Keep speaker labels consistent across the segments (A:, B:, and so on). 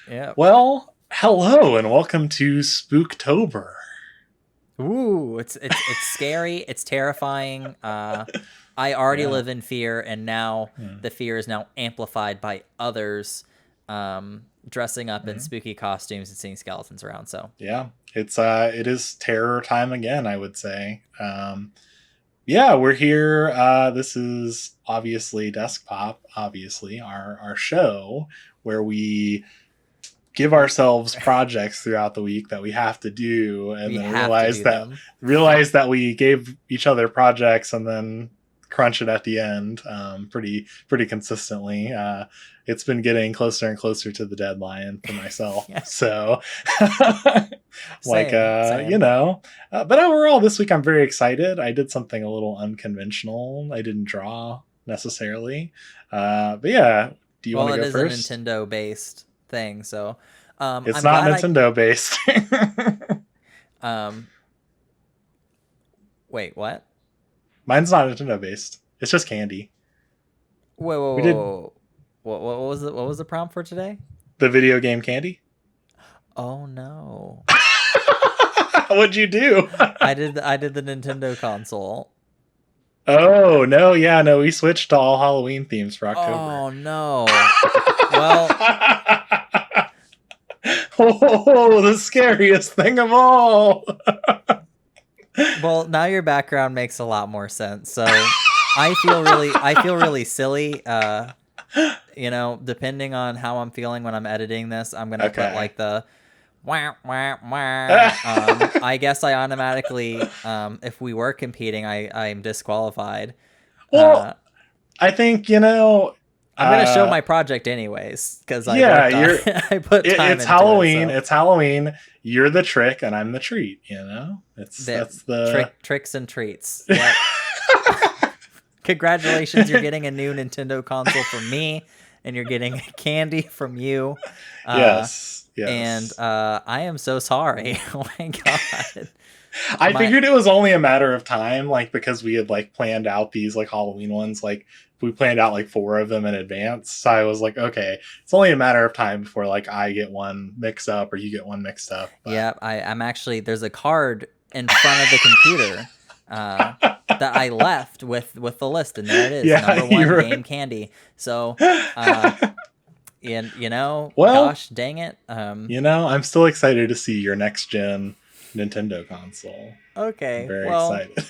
A: Yeah.
B: Well, hello and welcome to Spooktober.
A: Ooh, it's scary. It's terrifying. I already
B: Yeah.
A: live in fear, and now
B: Hmm.
A: the fear is now amplified by others dressing up in
B: Hmm.
A: spooky costumes and seeing skeletons around. So
B: Yeah. It is terror time again, I would say. Yeah, we're here. This is obviously Desk Pop, obviously, our show where we give ourselves projects throughout the week that we have to do and
A: we
B: then
A: have to do them.
B: realize that we gave each other projects and then crunch it at the end pretty consistently. It's been getting closer and closer to the deadline for myself,
A: Yeah,
B: so like
A: same,
B: you
A: same.
B: know but overall this week I'm very excited. I did something a little unconventional. I didn't draw necessarily, but yeah, do you want
A: Well,
B: to
A: it
B: go
A: is a
B: first?
A: Nintendo based thing, so
B: It's
A: I'm
B: not
A: glad I.
B: Nintendo based.
A: Um, wait, what?
B: Mine's not Nintendo based. It's just candy.
A: Whoa, whoa,
B: We did
A: whoa. What was it? What was the prompt for today?
B: the video game candy.
A: Oh no.
B: What'd you do?
A: I did the Nintendo console.
B: Oh no, yeah, no, we switched to all Halloween themes for October.
A: Oh no. Well,
B: Oh, the scariest thing of all.
A: now your background makes a lot more sense. So I feel really silly. Depending on how I'm feeling when I'm editing this, I'm gonna put
B: Okay.
A: like the wah wah wah. I guess I automatically, if we were competing, I'm disqualified. Uh,
B: Well, I think, you know,
A: I'm gonna show
B: uh
A: my project anyways because I
B: yeah,
A: worked on
B: you're
A: it. I put time
B: it's
A: into it.
B: Halloween.
A: So
B: It's Halloween. You're the trick and I'm the treat, you know? It's
A: that
B: that's the
A: tricks and treats. Yep. Congratulations, you're getting a new Nintendo console from me, and you're getting candy from you. Uh,
B: Yes.
A: and
B: Yes.
A: I am so sorry. Oh my god.
B: I
A: My
B: figured it was only a matter of time, like because we had like planned out these like Halloween ones, like we planned out like four of them in advance. So I was like, okay, it's only a matter of time before like I get one mixed up or you get one mixed up.
A: Yeah, I'm actually, there's a card in front of the computer uh, that I left with the list, and there it is,
B: Yeah,
A: number
B: you
A: one,
B: were.
A: game candy. So, uh, and
B: Well,
A: gosh dang it.
B: I'm still excited to see your next gen Nintendo console. I'm
A: Okay,
B: very
A: well,
B: excited.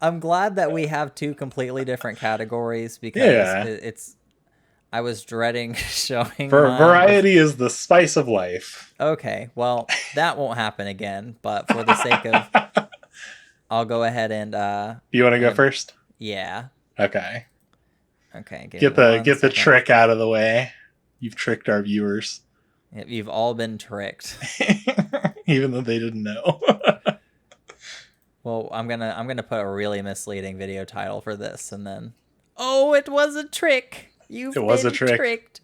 A: I'm glad that we have two completely different categories because
B: Yeah.
A: it's. I was dreading showing
B: For
A: mine.
B: variety is the spice of life.
A: Okay, well, that won't happen again. But for the sake of, I'll go ahead and
B: You want to go
A: and
B: first?
A: yeah.
B: Okay.
A: Okay, give me one
B: Get the
A: second.
B: trick out of the way. You've tricked our viewers.
A: You've all been tricked.
B: Even though they didn't know.
A: Well, I'm gonna put a really misleading video title for this, and then, oh, it was a trick.
B: It
A: You've
B: was a
A: been
B: trick.
A: tricked.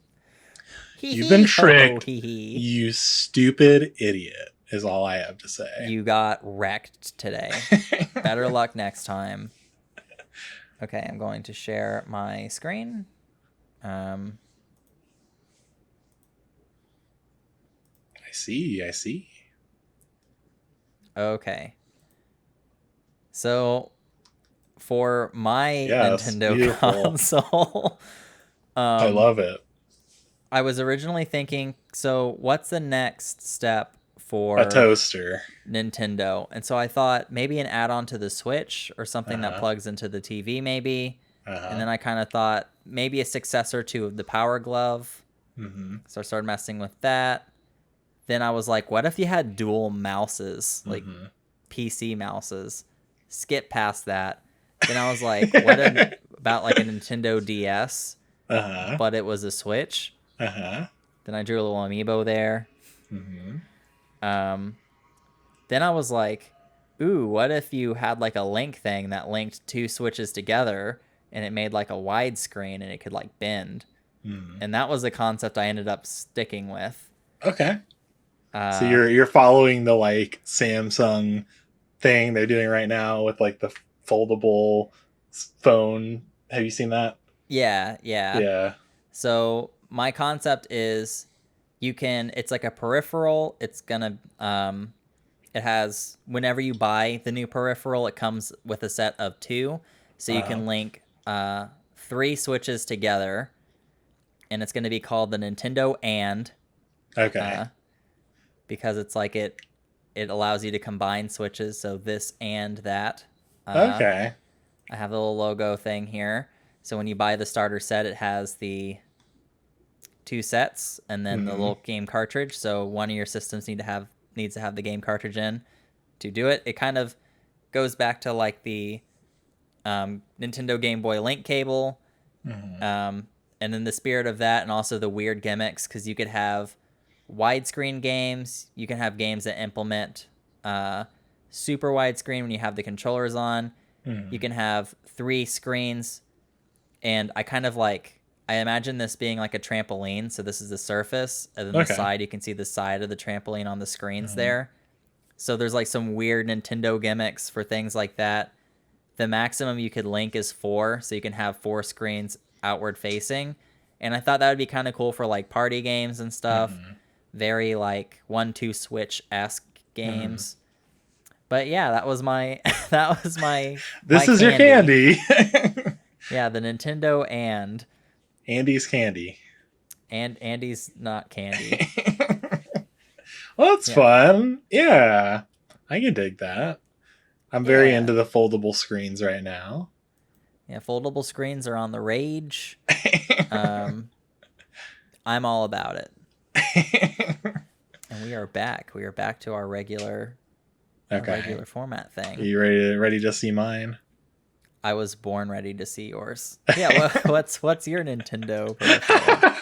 A: Hee
B: You've been
A: hee ho ho
B: tricked,
A: hee hee.
B: you stupid idiot, is all I have to say.
A: You got wrecked today. Better luck next time. Okay, I'm going to share my screen. Um,
B: I see.
A: okay. So for my
B: Yes,
A: Nintendo
B: beautiful.
A: console,
B: I
A: um,
B: love it.
A: I was originally thinking, so what's the next step
B: A
A: for
B: toaster.
A: Nintendo? And so I thought maybe an add-on to the Switch or
B: Uh
A: something that
B: huh.
A: plugs into the TV maybe.
B: Uh
A: And
B: huh.
A: then I kind of thought maybe a successor to the Power Glove.
B: Mm-hmm.
A: So I started messing with that. Then I was like, what if you had dual mouses, like
B: Mm-hmm.
A: PC mouses? Skip past that. Then I was like, about like a Nintendo DS,
B: Uh huh.
A: but it was a Switch?
B: Uh huh.
A: Then I drew a little amiibo there.
B: Mm-hmm.
A: Um, then I was like, ooh, what if you had like a link thing that linked two switches together and it made like a widescreen and it could like bend?
B: Mm-hmm.
A: And that was the concept I ended up sticking with.
B: Okay. So
A: Uh,
B: you're following the like Samsung thing they're doing right now with like the foldable phone. Have you seen that?
A: yeah, yeah.
B: Yeah.
A: So my concept is it's like a peripheral. It's gonna it has, whenever you buy the new peripheral, it comes with a set of two, so you
B: Uh,
A: can link three switches together, and it's going to be called the Nintendo
B: okay.
A: because it's like it allows you to combine switches, so this and that. uh,
B: Okay.
A: I have the little logo thing here, so when you buy the starter set, it has the two sets and then the
B: Hmm.
A: little game cartridge. So one of your systems needs to have the game cartridge in to do it. It kind of goes back to like the Nintendo Game Boy Link cable,
B: Hmm.
A: and then the spirit of that, and also the weird gimmicks, because you could have widescreen games. You can have games that implement super widescreen when you have the controllers on. You
B: Hmm.
A: can have three screens, and I imagine this being like a trampoline. So this is the surface, and then the
B: Okay.
A: side, you can see the side of the trampoline on the screens
B: Hmm.
A: there. So there's like some weird Nintendo gimmicks for things like that. The maximum you could link is four, so you can have four screens outward facing. And I thought that would be kind of cool for like party games and stuff.
B: Hmm.
A: Very like 1-2 switch esque
B: Hmm.
A: games. But yeah, that was my that was my
B: This is your
A: candy.
B: candy.
A: Yeah, the Nintendo
B: Andy's candy.
A: and Andy's not candy.
B: Well, that's
A: Yeah.
B: fun. Yeah. I can dig that. I'm very
A: Yeah.
B: into the foldable screens right now.
A: Yeah, foldable screens are on the rage. Um I'm all about it. And we are back. We are back to our regular
B: Okay.
A: format
B: Are
A: thing.
B: you ready to see mine?
A: I was born ready to see yours. Yeah, what's your Nintendo peripheral?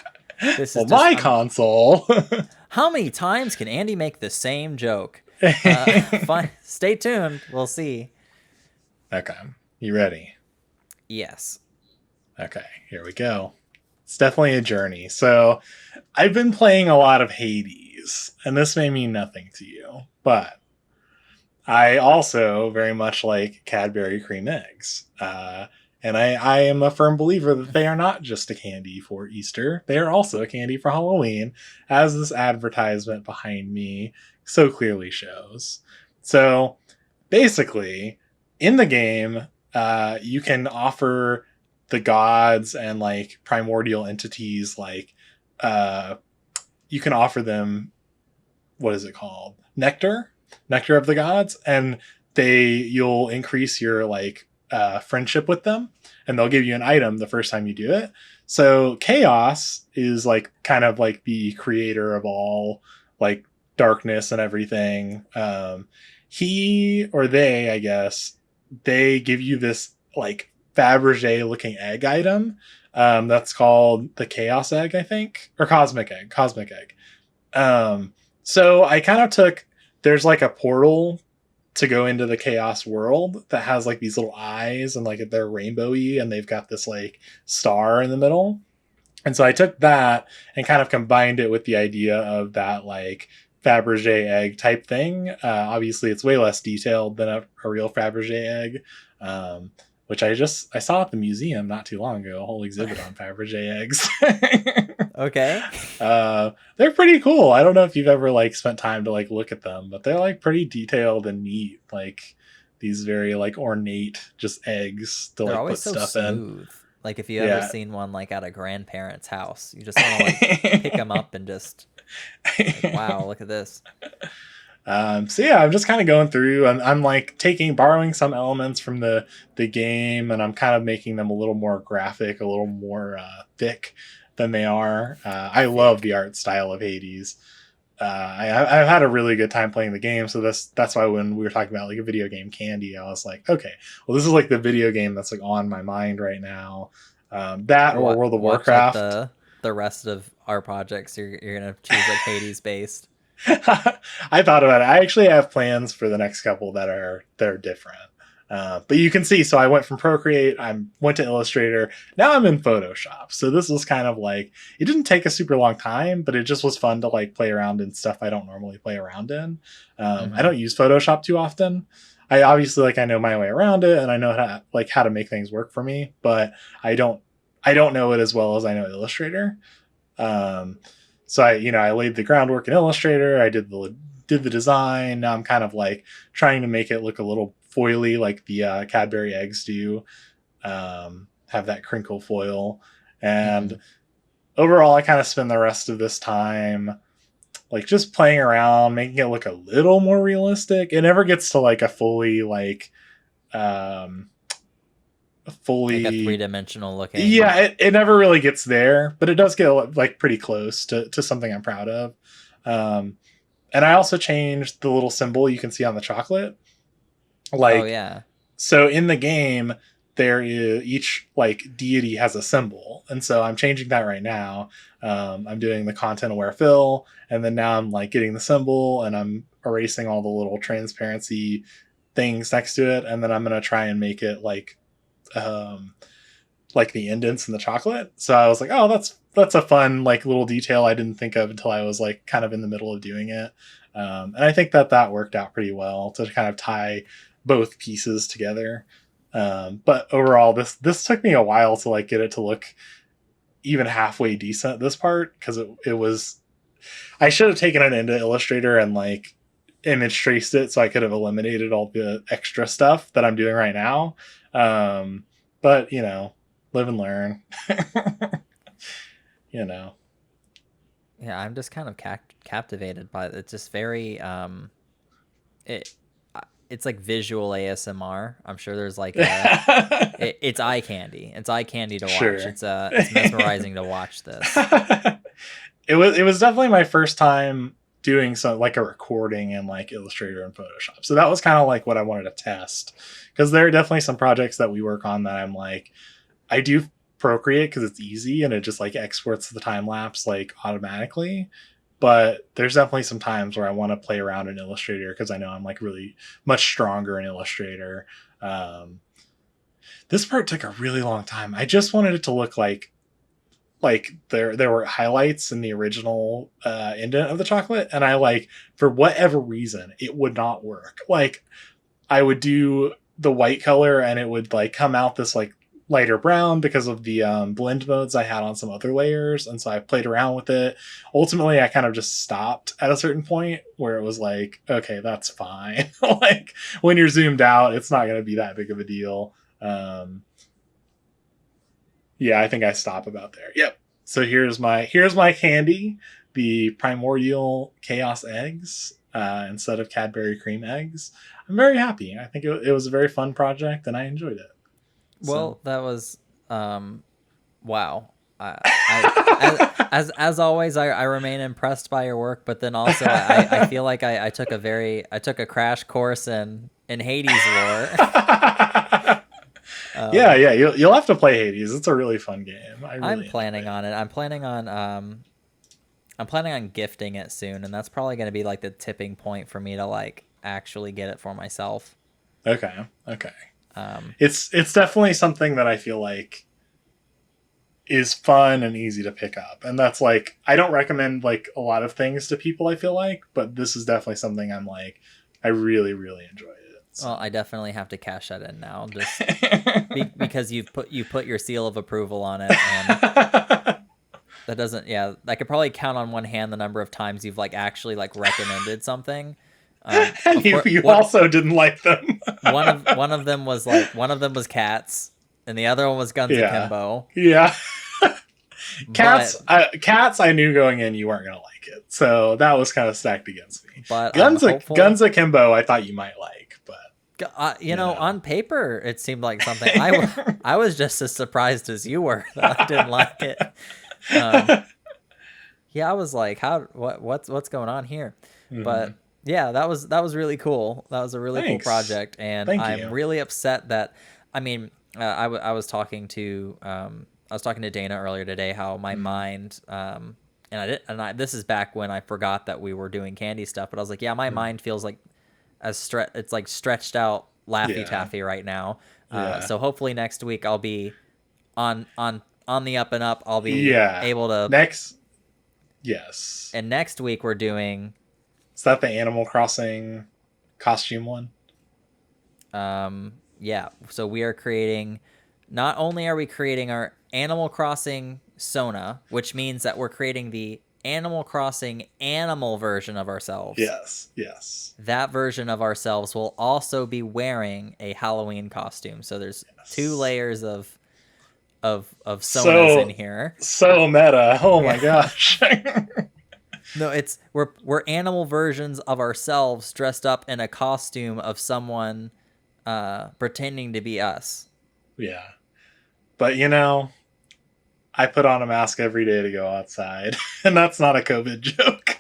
A: This is
B: Well,
A: just
B: my console.
A: how many times can Andy make the same joke? Fine. Stay tuned. We'll see.
B: Okay. You ready?
A: Yes.
B: Okay, here we go. It's definitely a journey. So, I've been playing a lot of Hades, and this may mean nothing to you, but I also very much like Cadbury cream eggs. And I am a firm believer that they are not just a candy for Easter, they are also a candy for Halloween, as this advertisement behind me so clearly shows. So basically, in the game, you can offer the gods and like primordial entities, like, uh, you can offer them, what is it called? Nectar of the gods, and you'll increase your like friendship with them, and they'll give you an item the first time you do it. So Chaos is like kind of like the creator of all like darkness and everything. He or they, I guess, they give you this like Fabergé looking egg item. That's called the Chaos Egg, I think, or Cosmic Egg. Cosmic Egg. So I kind of took, there's like a portal to go into the chaos world that has like these little eyes, and like they're rainbowy, and they've got this like star in the middle. And so I took that and kind of combined it with the idea of that like Fabergé egg type thing. Obviously, it's way less detailed than a real Fabergé egg, um, which I saw at the museum not too long ago, a whole exhibit on Fabergé eggs.
A: Okay.
B: They're pretty cool. I don't know if you've ever like spent time to like look at them, but they're like pretty detailed and neat. Like these very like ornate just eggs to
A: They're
B: like
A: always
B: put
A: so
B: stuff in.
A: smooth. Like if you ever
B: Yeah.
A: seen one like at a grandparent's house, you just want to like pick them up and just like, wow, look at this.
B: So yeah, I'm just kind of going through, and I'm like borrowing some elements from the game, and I'm kind of making them a little more graphic, a little more thick than they are. I love
A: Thick.
B: the art style of Hades. I've had a really good time playing the game, so that's why when we were talking about like a video game candy, I was like, okay, well this is like the video game that's like on my mind right now. That
A: Or
B: or
A: what?
B: World of
A: Watch like
B: Warcraft.
A: the rest of our projects. You're gonna choose like Hades based.
B: I thought about it. I actually have plans for the next couple that are different. But you can see, so I went from Procreate, I went to Illustrator, now I'm in Photoshop. So this was kind of like, it didn't take a super long time, but it just was fun to like play around in stuff I don't normally play around in. I
A: Mm-hmm.
B: don't use Photoshop too often. I obviously like I know my way around it, and I know how to make things work for me, but I don't know it as well as I know Illustrator. Um, So I laid the groundwork in Illustrator. I did the design. Now I'm kind of like trying to make it look a little foily, like the Cadbury eggs do. Have that crinkle foil, and
A: Hmm.
B: overall, I kind of spend the rest of this time like just playing around, making it look a little more realistic. It never gets to like a um,
A: Like a
B: fully
A: three-dimensional looking.
B: yeah, it never really gets there, but it does get like pretty close to something I'm proud of. Um, and I also changed the little symbol you can see on the chocolate.
A: Oh
B: Like,
A: yeah.
B: so in the game, there is each like deity has a symbol, and so I'm changing that right now. I'm doing the content aware fill, and then now I'm like getting the symbol, and I'm erasing all the little transparency things next to it, and then I'm gonna try and make it um, like the indents in the chocolate. So I was like, oh, that's a fun like little detail I didn't think of until I was like kind of in the middle of doing it. And I think that worked out pretty well to kind of tie both pieces together. But overall, this took me a while to like get it to look even halfway decent. This part because it was I should have taken it into Illustrator and like image traced it so I could have eliminated all the extra stuff that I'm doing right now. But live and learn. you know.
A: Yeah, I'm just kind of captivated by it. It's just very it it's like visual ASMR. I'm sure there's like it's eye candy. It's eye candy to watch.
B: Sure.
A: It's mesmerizing to watch this.
B: It was definitely my first time doing some like a recording in like Illustrator and Photoshop. So that was kind of like what I wanted to test because there are definitely some projects that we work on that I'm like I do Procreate because it's easy and it just like exports the time lapse like automatically. But there's definitely some times where I want to play around in Illustrator because I know I'm like really much stronger in Illustrator. Um, this part took a really long time. I just wanted it to look like there were highlights in the original indent of the chocolate, and I like for whatever reason it would not work. Like I would do the white color and it would like come out this like lighter brown because of the blend modes I had on some other layers, and so I played around with it. Ultimately, I kind of just stopped at a certain point where it was like, okay, that's fine. Like when you're zoomed out, it's not going to be that big of a deal. Um, yeah, I think I stop about there. Yep. So here's my candy, the primordial chaos eggs instead of Cadbury cream eggs. I'm very happy. I think it was a very fun project and I enjoyed it. So
A: Well, that was wow. As always, I remain impressed by your work, but then also I feel like I took a crash course in Hades lore.
B: yeah,
A: um,
B: yeah, you'll have to play Hades. It's a really fun game. I
A: I'm
B: really enjoy
A: planning on it. I'm planning on gifting it soon, and that's probably going to be like the tipping point for me to like actually get it for myself.
B: it. Okay, okay.
A: Um,
B: It's definitely something that I feel like is fun and easy to pick up. And that's like I don't recommend like a lot of things to people I feel like, but this is definitely something I'm like I really really enjoy it. So.
A: well, I definitely have to cash that in now, just because you put your seal of approval on it, and that doesn't. Yeah, I could probably count on one hand the number of times you've like actually like recommended something.
B: and
A: Of course,
B: you also didn't like them.
A: one of them was Cats, and the other one was Guns
B: yeah.
A: Akimbo.
B: Yeah.
A: But
B: Cats I knew going in you weren't going to like it. So that was kind of stacked against me.
A: I'm
B: Guns
A: hopeful.
B: Akimbo I thought you might like, but
A: You
B: you
A: know,
B: know.
A: on paper, it seemed like something I was just as surprised as you were that I didn't like it. Um, yeah, I was like, what's going on here?
B: Mhm.
A: But yeah, that was really cool. That was a really cool
B: Thanks.
A: project, and
B: Thank
A: I'm
B: you.
A: really upset that, I mean, I was talking to Dana earlier today how my
B: Mhm.
A: mind and I did and I this is back when I forgot that we were doing candy stuff, but I was like, yeah, my
B: Mhm.
A: mind feels like it's like stretched out Laffy
B: Yeah.
A: Taffy right now.
B: Yeah.
A: So hopefully next week I'll be on the up and up. I'll be
B: Yeah.
A: able to.
B: Next, yes.
A: And next week we're doing
B: Is that the Animal Crossing costume one?
A: yeah. So we are creating. Not only are we creating our Animal Crossing Sona, which means that we're creating the Animal Crossing animal version of ourselves.
B: Yes.
A: That version of ourselves will also be wearing a Halloween costume. So there's 2
B: Yes.
A: layers of Sonas in
B: So
A: here.
B: so meta. Oh my
A: Yeah.
B: gosh.
A: No, it's we're animal versions of ourselves dressed up in a costume of someone pretending to be us.
B: Yeah. But you know, I put on a mask every day to go outside, and that's not a COVID joke.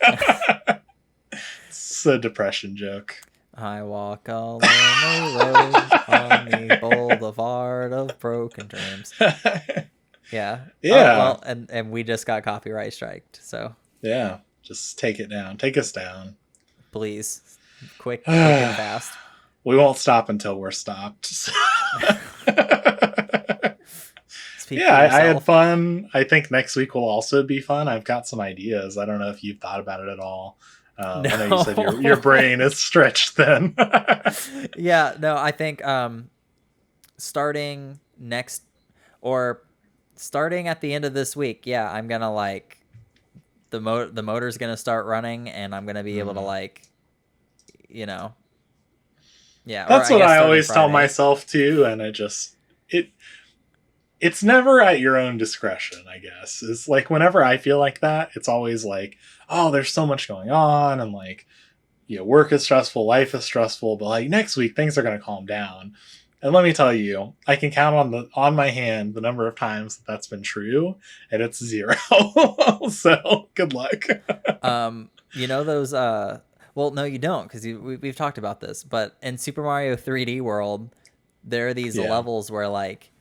B: It's a depression joke.
A: I walk a lonely road on the boulevard of broken dreams. Yeah. Oh
B: Yeah.
A: well, and we just got copyright striked. So
B: Yeah. Just take it down. Take us down.
A: please, quick and fast.
B: We won't stop until we're stopped.
A: Speak
B: Yeah,
A: for
B: I had
A: yourself.
B: fun. I think next week will also be fun. I've got some ideas. I don't know if you've thought about it at all. I know you said your brain is stretched thin.
A: Yeah, no, I think starting next or starting at the end of this week, yeah, I'm gonna like the motor's gonna start running, and I'm gonna be able to like, you know, yeah, or
B: That's
A: I
B: what
A: guess
B: I
A: starting
B: always tell
A: Friday.
B: myself too, and it it's never at your own discretion, I guess. It's like whenever I feel like that, it's always like, oh, there's so much going on, and like, work is stressful, life is stressful, but like next week things are going to calm down. And let me tell you, I can count on my hand the number of times that's been true, and it's 0. So good luck.
A: You know those well, no, you don't, because we've talked about this, but in Super Mario 3D World, there are these
B: Yeah,
A: levels where like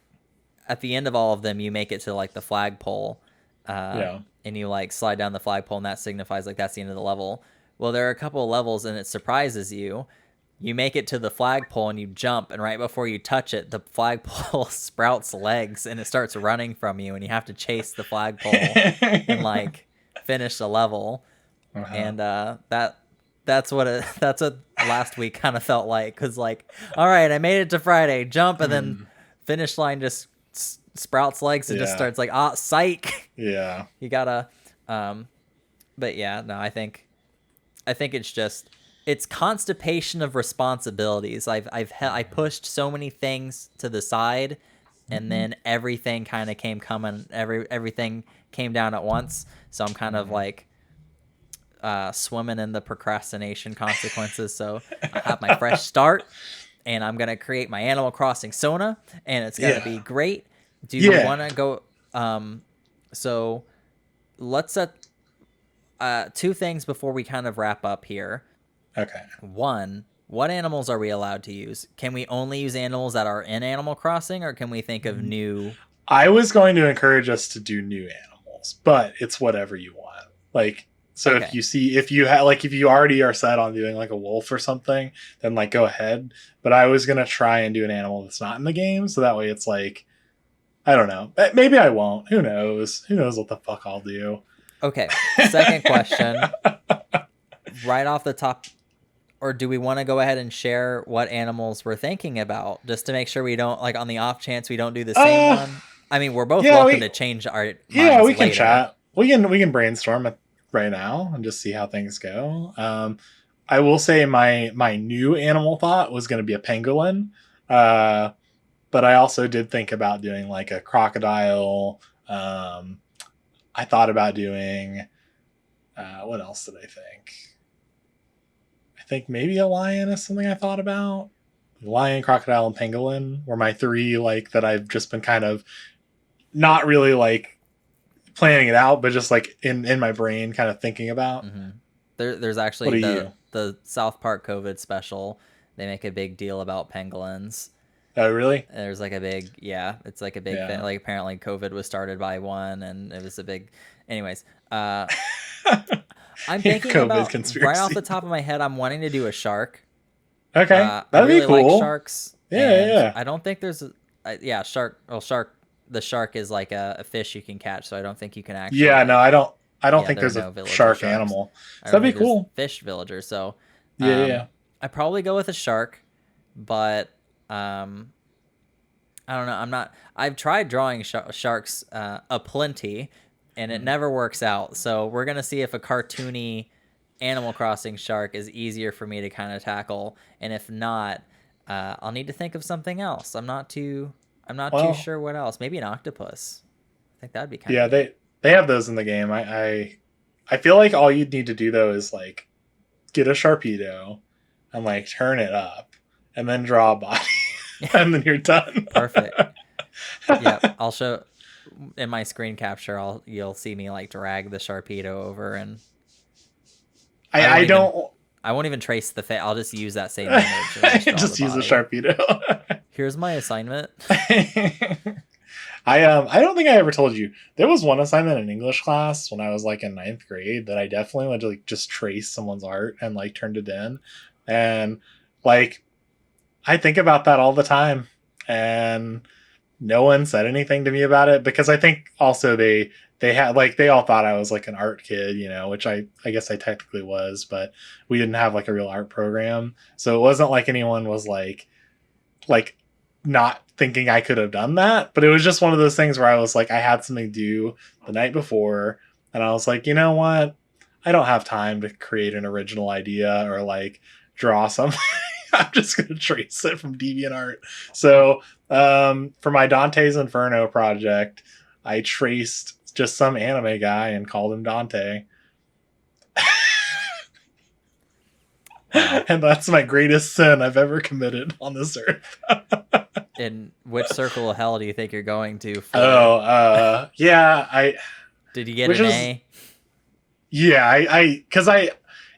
A: at the end of all of them, you make it to like the flagpole,
B: yeah.
A: and you like slide down the flagpole, and that signifies like that's the end of the level. Well, there are a couple of levels, and it surprises you. You make it to the flagpole, and you jump, and right before you touch it, the flagpole sprouts legs, and it starts running from you, and you have to chase the flagpole and like finish the level.
B: Uh-huh.
A: And that's what last week kind of felt like, because like, all right, I made it to Friday, jump, and then finish line just sprouts legs and just
B: Yeah,
A: starts like, psych.
B: yeah.
A: You gotta but yeah, no, I think it's constipation of responsibilities. I pushed so many things to the side, and then everything kind of everything came down at once, so I'm kind of like swimming in the procrastination consequences. So I have my fresh start, and I'm gonna create my Animal Crossing Sona, and it's gonna be
B: Yeah,
A: great. Do you
B: yeah.
A: want to go? So let's set 2 things before we kind of wrap up here.
B: Okay.
A: One, what animals are we allowed to use? Can we only use animals that are in Animal Crossing, or can we think of new?
B: I was going to encourage us to do new animals, but it's whatever you want. Like, so
A: Okay.
B: if you already are set on doing like a wolf or something, then like go ahead. But I was gonna try and do an animal that's not in the game, so that way it's like, I don't know. Maybe I won't. Who knows? Who knows what the fuck I'll do?
A: Okay. Second question, right off the top, or do we want to go ahead and share what animals we're thinking about, just to make sure we don't, like, on the off chance we don't do the same
B: Uh,
A: one? I mean, we're both
B: yeah,
A: welcome
B: we
A: to change our
B: yeah
A: minds
B: we can
A: later.
B: chat. We can brainstorm it right now and just see how things go. I will say my new animal thought was going to be a pangolin. Uh, but I also did think about doing like a crocodile. I thought about doing what else did I think? I think maybe a lion is something I thought about. Lion, crocodile, and pangolin were my 3 like that I've just been kind of not really like planning it out, but just like in my brain kind of thinking about.
A: Mm-hmm. There's
B: What
A: actually
B: are you?
A: the South Park COVID special. They make a big deal about pangolins.
B: Oh, really?
A: There's like a big, yeah, it's like a big thing.
B: Yeah.
A: Like apparently COVID was started by one, and it was a big. Anyways, I'm thinking
B: COVID
A: about, right off
B: conspiracy.
A: the top of my head, I'm wanting to do a shark.
B: Okay,
A: I
B: that'd be
A: really like
B: cool.
A: sharks,
B: Yeah,
A: and
B: yeah.
A: I don't think there's yeah, shark. Well, shark. The shark is like a fish you can catch, so I don't think you can actually
B: Yeah, no,
A: like.
B: I don't
A: Yeah,
B: think
A: there are
B: there's a
A: no villager
B: shark
A: sharks.
B: animal.
A: I
B: So
A: don't
B: that'd
A: think
B: be
A: there's
B: cool.
A: fish villagers, so
B: Yeah, yeah.
A: I probably go with a shark, but I don't know. I'm not. I've tried drawing sharks aplenty, and it never works out. So we're gonna see if a cartoony Animal Crossing shark is easier for me to kind of tackle, and if not, I'll need to think of something else. I'm not too sure what else. Maybe an octopus. I think that'd be kind of
B: they have those in the game. I feel like all you'd need to do though is like get a Sharpedo and like turn it up and then draw a body and then you're done.
A: Perfect. Yeah, I'll show in my screen capture. You'll see me like drag the Sharpedo over, and I won't even trace the face. I'll just use that same image. And
B: just use a Sharpedo.
A: Here's my assignment.
B: I don't think I ever told you there was one assignment in English class when I was like in 9th grade that I definitely went to like just trace someone's art and like turned it in, and like I think about that all the time, and no one said anything to me about it because I think also they had like they all thought I was like an art kid, you know, which I guess I technically was, but we didn't have like a real art program, so it wasn't like anyone was like not thinking I could have done that, but it was just one of those things where I was like, I had something due the night before, and I was like, you know what? I don't have time to create an original idea or like draw something. I'm just going to trace it from DeviantArt. So for my Dante's Inferno project, I traced just some anime guy and called him Dante. And that's my greatest sin I've ever committed on this earth.
A: In which circle of hell do you think you're going to?
B: Yeah,
A: did you get an A?
B: Yeah, because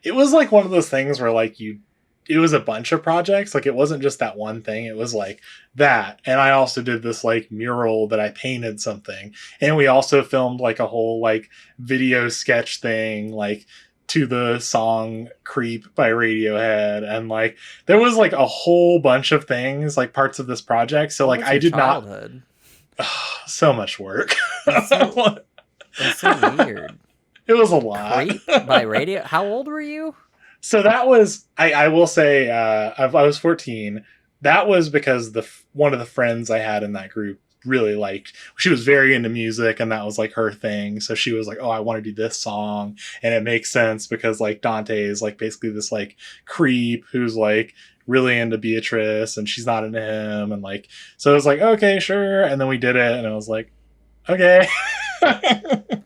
B: it was like one of those things where like it was a bunch of projects. Like it wasn't just that one thing. It was like that. And I also did this like mural that I painted something. And we also filmed like a whole like video sketch thing, like to the song Creep by Radiohead. And like there was like a whole bunch of things, like parts of this project. So like I did childhood? Not so much work.
A: That's so weird.
B: It was a lot.
A: Creep by Radio. How old were you?
B: So that was, I will say, I was 14. That was because one of the friends I had in that group really liked, she was very into music and that was like her thing. So she was like, oh, I want to do this song. And it makes sense because like Dante is like basically this like creep who's like really into Beatrice and she's not into him. And like, so it was like, okay, sure. And then we did it and I was like, okay. But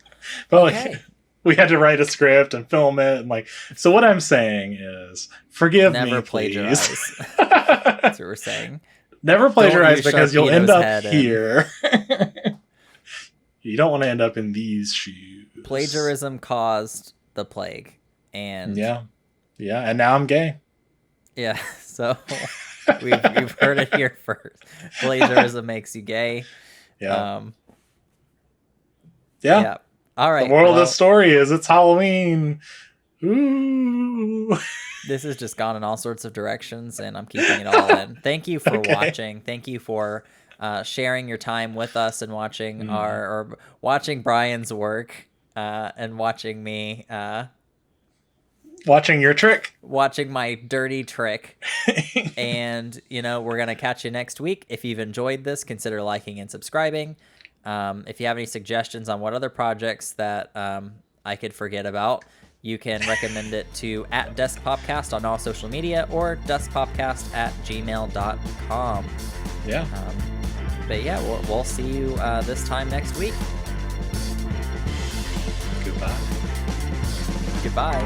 B: like, we had to write a script and film it. And like, so what I'm saying is forgive
A: Never
B: me,
A: plagiarize.
B: please.
A: That's what we're saying.
B: Never plagiarize because you'll end up here. You don't want to end up in these shoes.
A: Plagiarism caused the plague. And
B: yeah. And now I'm gay.
A: Yeah. So you've heard it here first. Plagiarism makes you gay.
B: Yeah.
A: Yeah. All right.
B: The moral of the story is it's Halloween. Ooh.
A: This has just gone in all sorts of directions, and I'm keeping it all in. Thank you for watching. Thank you for sharing your time with us and watching watching Brian's work and watching me.
B: Watching your trick.
A: Watching my dirty trick. And, we're going to catch you next week. If you've enjoyed this, consider liking and subscribing. If you have any suggestions on what other projects that I could forget about, you can recommend it to @DeskPopcast on all social media or deskpopcast@gmail.com.
B: Yeah.
A: But yeah, we'll see you this time next week.
B: Goodbye.
A: Goodbye.